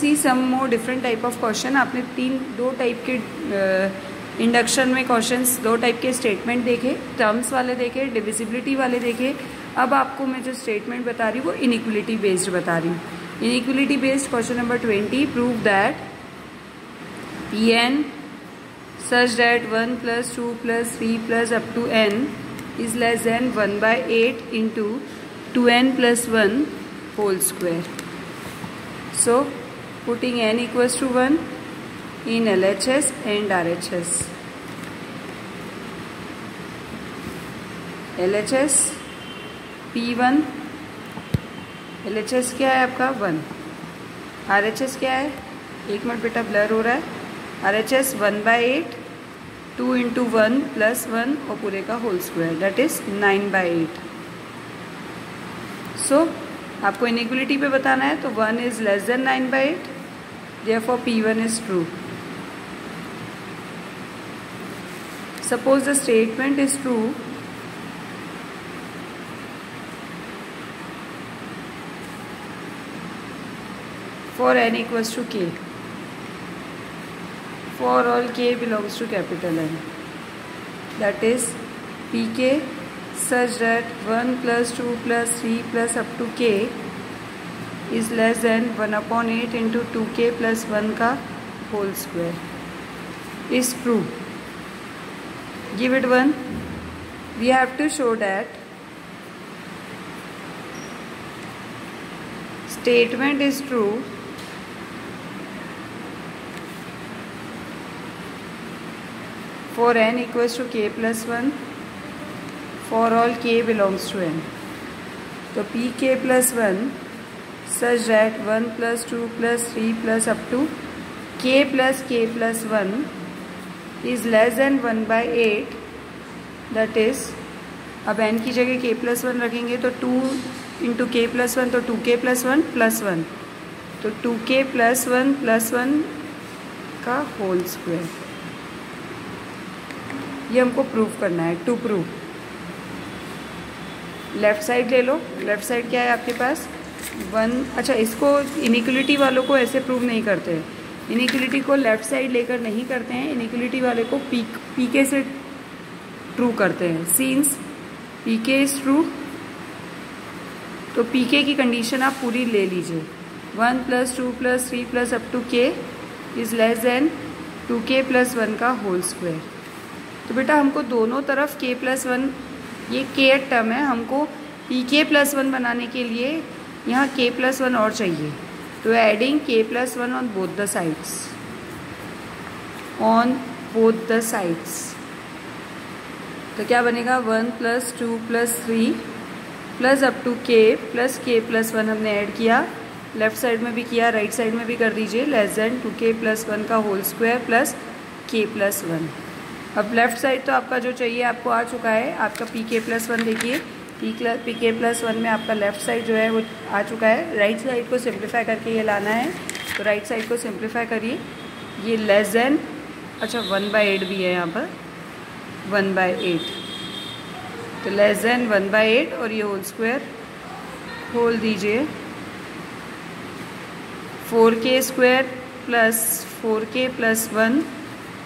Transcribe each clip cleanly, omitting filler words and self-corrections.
C some more different type of question. आपने दो type के इंडक्शन में क्वेश्चंस, दो टाइप के स्टेटमेंट देखे, टर्म्स वाले देखे, डिविजिबिलिटी वाले देखे। अब आपको मैं जो स्टेटमेंट बता रही हूँ वो इनइक्वलिटी बेस्ड बता रही हूँ। Inequality based question number 20, prove that Pn such that 1 plus 2 plus 3 plus up to n is less than 1/8 into 2n plus 1 whole square. So putting n equals to 1 in LHS and RHS. LHS P1, LHS क्या है आपका 1, RHS क्या है, एक minute बेटा blur हो रहा है, RHS 1/8, 2 into 1 plus 1 और पूरे का होल स्क्वायर, दैट इज 9/8। सो आपको इनइक्वलिटी पे बताना है, तो 1 is less then 9/8, therefore P1 is true. Suppose the statement is true for n equals to k, for all k belongs to capital N, that is Pk such that 1 plus 2 plus 3 plus up to k is less than 1/8 into 2k plus 1 का whole square is true. Give it 1. We have to show that statement is true for n equals to k plus 1, for all k belongs to n. तो Pk plus 1 such that 1 plus 2 plus 3 plus up to k plus 1 is less than 1/8, that is, अब n की जगह k plus 1 रखेंगे तो 2 into k plus 1, तो 2k plus 1 plus 1, तो 2k plus 1 का whole square. ये हमको प्रूव करना है। टू प्रूव, लेफ्ट साइड ले लो। लेफ्ट साइड क्या है आपके पास 1। अच्छा, इसको इनइक्वलिटी वालों को ऐसे प्रूव नहीं करते हैं, इनइक्वलिटी को लेफ्ट साइड लेकर नहीं करते हैं, इनइक्वलिटी वाले को पीके से ट्रू करते हैं। सिंस पीके इज ट्रू, तो पीके की कंडीशन आप पूरी ले लीजिए। 1 plus 2 plus 3 plus up to k is less then 2k plus 1 का होल स्क्वायर। तो बेटा हमको दोनों तरफ k plus 1, ये k टर्म है, हमको pk plus 1 बनाने के लिए यहाँ k plus 1 और चाहिए, तो adding k plus 1 on both the sides, on both the sides. तो क्या बनेगा 1 plus 2 plus 3 plus up to k plus 1 हमने ऐड किया, लेफ्ट साइड में भी किया, राइट साइड में भी कर दीजिए, लेस देन 2k plus 1 का whole square plus k plus 1। अब लेफ्ट साइड तो आपका जो चाहिए आपको आ चुका है, आपका pk plus 1 देखिए, pk plus 1 में आपका लेफ्ट साइड जो है वो आ चुका है। राइट साइड को सिंप्लीफाई करके ये लाना है, तो राइट साइड को सिंप्लीफाई करिए, ये लेस देन, अच्छा 1/8 भी है यहाँ पर, 1/8, तो लेस देन 1/8 और ये होल स्क्वायर होल दीजिए, 4k square plus 4k plus 1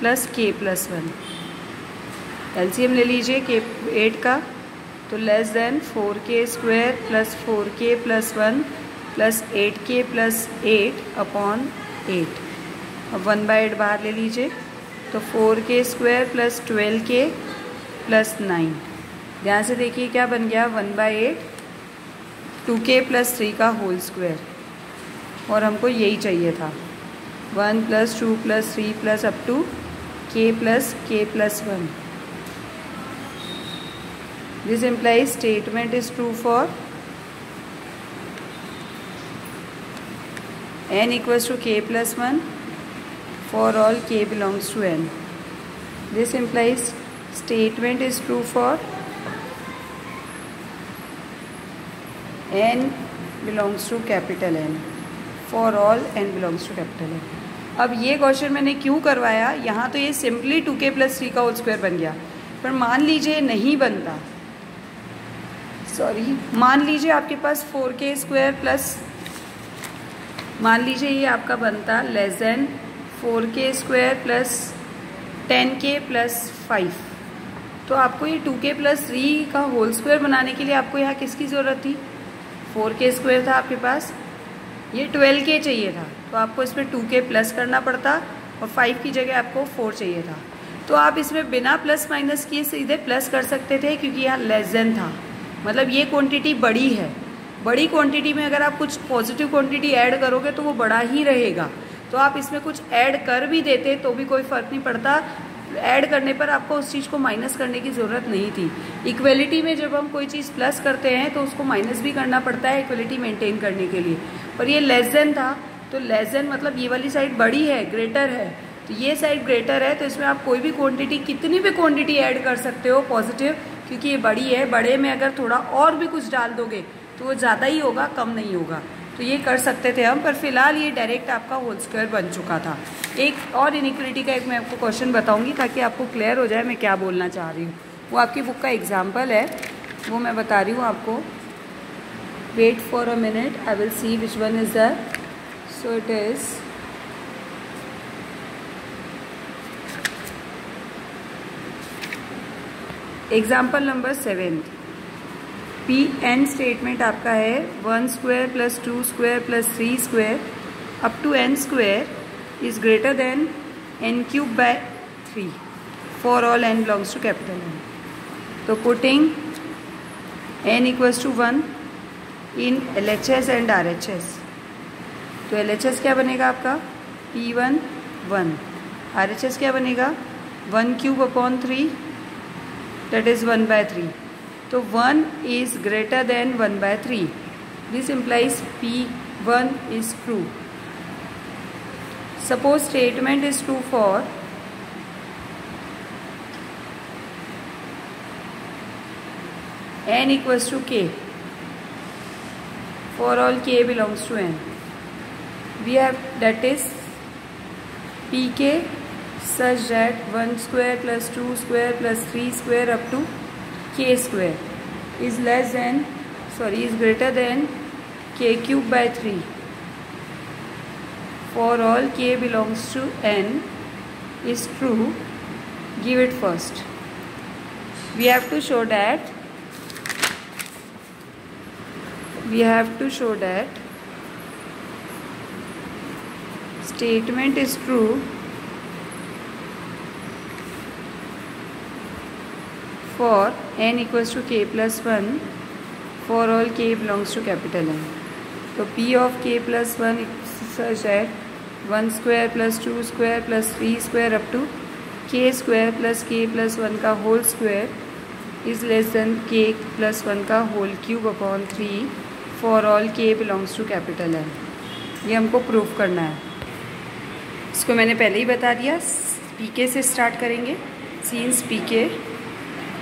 plus k plus 1। LCM ले लीजिए k 8 का, तो less than 4k square plus 4k plus 1 plus 8k plus 8 upon 8। अब 1/8 बाहर ले लीजिए, तो 4k square plus 12k plus 9। ध्यान से देखिए क्या बन गया 1/8, 2k plus 3 का होल स्क्वायर, और हमको यही चाहिए था 1 plus 2 plus 3 plus up to k plus 1। This implies statement is true for n equals to k plus 1 for all k belongs to n. This implies statement is true for n belongs to capital N, for all n belongs to capital N। अब ये question मैंने क्यों करवाया, यहाँ तो ये simply 2k plus 3 का whole square बन गया, पर मान लीजिए नहीं बनता, मान लीजिए आपके पास 4k स्क्वायर प्लस मान लीजिए ये आपका बनता less than 4k² plus 10k plus 5। तो आपको ये 2k प्लस 3 का होल स्क्वायर बनाने के लिए आपको यहाँ किसकी ज़रूरत थी? 4k² था आपके पास, ये 12k चाहिए था, तो आपको इसमें 2k प्लस करना पड़ता और 5 की जगह आपको 4 चाहिए था। तो आप इसमें बिना प्लस माइनस किए सीधे प्लस कर सकते थे, क्योंकि यहाँ लेस देन था, मतलब ये क्वांटिटी बड़ी है। बड़ी क्वांटिटी में अगर आप कुछ पॉजिटिव क्वांटिटी ऐड करोगे तो वो बड़ा ही रहेगा। तो आप इसमें कुछ ऐड कर भी देते तो भी कोई फ़र्क नहीं पड़ता, ऐड करने पर आपको उस चीज़ को माइनस करने की ज़रूरत नहीं थी। इक्वलिटी में जब हम कोई चीज़ प्लस करते हैं तो उसको माइनस भी करना पड़ता है इक्वलिटी मेंटेन करने के लिए। पर ये लेस देन था, तो लेस देन मतलब ये वाली साइड बड़ी है, ग्रेटर है, तो ये साइड ग्रेटर है, तो इसमें आप कोई भी क्वांटिटी, कितनी भी क्वांटिटी ऐड कर सकते हो पॉजिटिव, क्योंकि ये बड़ी है। बड़े में अगर थोड़ा और भी कुछ डाल दोगे तो वो ज़्यादा ही होगा, कम नहीं होगा। तो ये कर सकते थे हम, पर फिलहाल ये डायरेक्ट आपका होल स्क्वायर बन चुका था। एक और इनइक्वलिटी का एक मैं आपको क्वेश्चन बताऊंगी ताकि आपको क्लियर हो जाए मैं क्या बोलना चाह रही हूँ। वो आपकी बुक का एग्जाम्पल है, वो मैं बता रही हूँ आपको। Wait for a minute, I will see which one is that. So it is example number 7। Pn statement आपका है 1² plus 2² plus 3² up to n² is greater than n³ by 3 for all n belongs to capital N। तो putting n equals to 1 in LHS and RHS, तो LHS क्या बनेगा आपका P1 1, RHS क्या बनेगा 1³ upon 3 that is 1/3। तो 1 is greater than 1/3. This implies P1 is true. Suppose statement is true for n equals to k. For all k belongs to n, we have that is pk such that 1² plus 2² plus 3² up to k² is greater than k³ by 3 for all k belongs to n is true. Give it first. We have to show that statement is true for n equals to k plus 1 for all k belongs to capital N. तो p of k plus 1 is such that 1² plus 2² plus 3² up to k² plus k plus 1 का whole square is less than k plus 1 का whole cube upon 3 for all k belongs to capital N। ये हमको proof करना है। इसको मैंने पहले ही बता दिया, pk से स्टार्ट करेंगे। Scenes pk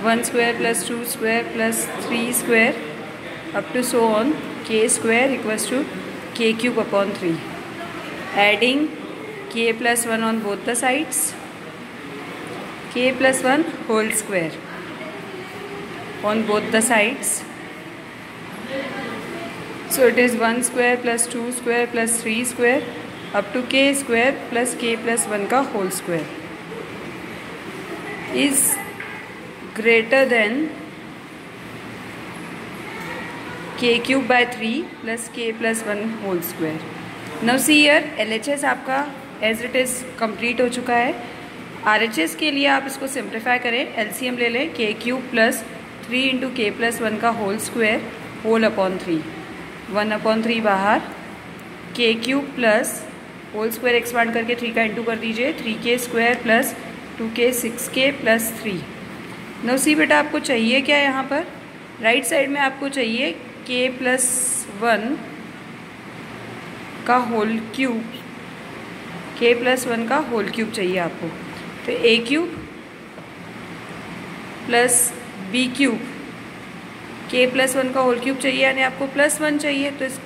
1² plus 2² plus 3² up to so on k² equals to k³ upon 3. Adding k plus 1 on both the sides, k plus 1 whole square on both the sides. So it is 1² plus 2² plus 3² up to k² plus k plus 1 का whole square is greater than k³ by 3 plus k plus 1 whole square. Now see here LHS आपका as it is complete हो चुका है। RHS के लिए आप इसको simplify करें, LCM ले लें, k³ plus 3 into k plus 1 का होल स्क्वायर होल अपॉन 3, 1/3 बाहर, k³ plus whole square expand करके 3 का इंटू कर दीजिए, 3k² plus 2k 6k plus 3। नौ सी बेटा आपको चाहिए क्या यहाँ पर? राइट साइड में आपको चाहिए k plus 1 का होल क्यूब, k plus 1 का होल क्यूब चाहिए आपको। तो a³ plus b³ k plus 1 का होल क्यूब चाहिए, यानी आपको +1 चाहिए, तो इस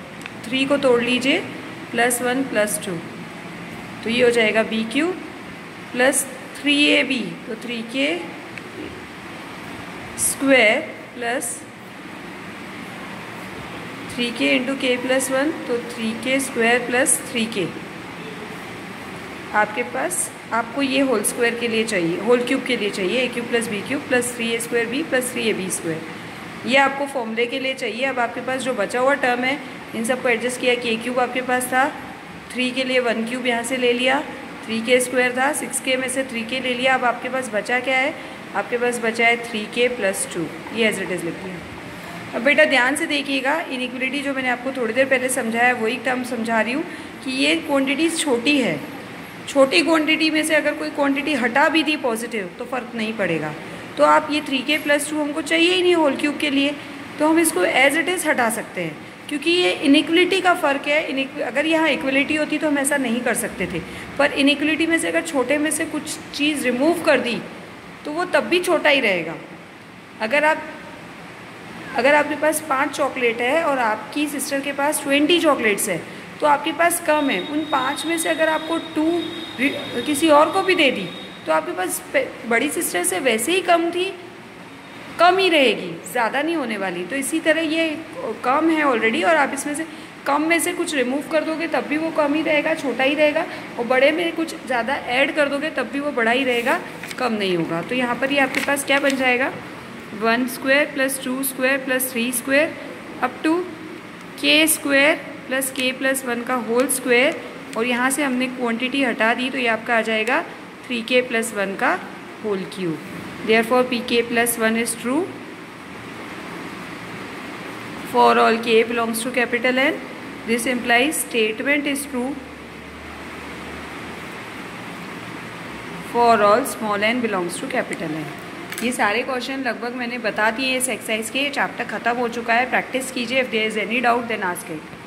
3 को तोड़ लीजिए, +1 +2, तो ये हो जाएगा b³ प्लस 3ab, तो 3k² प्लस 3k इंटू के प्लस 1 तो 3k स्क्वायर प्लस 3k आपके पास, आपको ये होल स्क्वायर के लिए चाहिए, होल क्यूब के लिए चाहिए, a cube plus b cube plus 3a square b plus 3ab square, ये आपको फॉर्मूले के लिए चाहिए। अब आपके पास जो बचा हुआ टर्म है इन सबको एडजस्ट किया कि ए क्यूब आपके पास था, 3 के लिए 1 क्यूब यहाँ से ले लिया, 3k स्क्वायर था, 6k में से 3k ले लिया। अब आपके पास बचा क्या है, आपके पास बचा है 3k प्लस 2, ये एज इट इज़ लिख दिया। अब बेटा ध्यान से देखिएगा, इनइक्वलिटी जो मैंने आपको थोड़ी देर पहले समझाया वही टर्म समझा रही हूँ कि ये क्वांटिटी छोटी है, छोटी क्वांटिटी में से अगर कोई क्वांटिटी हटा भी दी पॉजिटिव तो फ़र्क नहीं पड़ेगा। तो आप ये 3k प्लस 2 हमको चाहिए ही नहीं होल क्यूब के लिए, तो हम इसको एज इट इज़ हटा सकते हैं क्योंकि ये इनइक्वलिटी का फ़र्क है। अगर यहाँ इक्वलिटी होती तो हम ऐसा नहीं कर सकते थे, पर इनइक्वलिटी में से अगर छोटे में से कुछ चीज़ रिमूव कर दी तो वो तब भी छोटा ही रहेगा। अगर आपके पास 5 चॉकलेट है और आपकी सिस्टर के पास 20 चॉकलेट्स है तो आपके पास कम है, उन 5 में से अगर आपको 2 किसी और को भी दे दी तो आपके पास बड़ी सिस्टर से वैसे ही कम थी, कम ही रहेगी, ज़्यादा नहीं होने वाली। तो इसी तरह ये कम है ऑलरेडी और आप इसमें से कम में से कुछ रिमूव कर दोगे तब भी वो कम ही रहेगा, छोटा ही रहेगा, और बड़े में कुछ ज़्यादा ऐड कर दोगे तब भी वो बड़ा ही रहेगा, कम नहीं होगा। तो यहाँ पर ये आपके पास क्या बन जाएगा, 1 square plus 2 square plus 3 square अप to k square plus k plus 1 का होल स्क्वायर, और यहाँ से हमने क्वांटिटी हटा दी तो ये आपका आ जाएगा 3k प्लस 1 का whole cube. Therefore pk plus 1 is true for all k belongs to capital N। This implies statement is true for all small n belongs to capital N। ये सारे क्वेश्चन लगभग मैंने बता दिए इस एक्सरसाइज के, chapter ख़त्म हो चुका है, प्रैक्टिस कीजिए। If there is any doubt then ask it.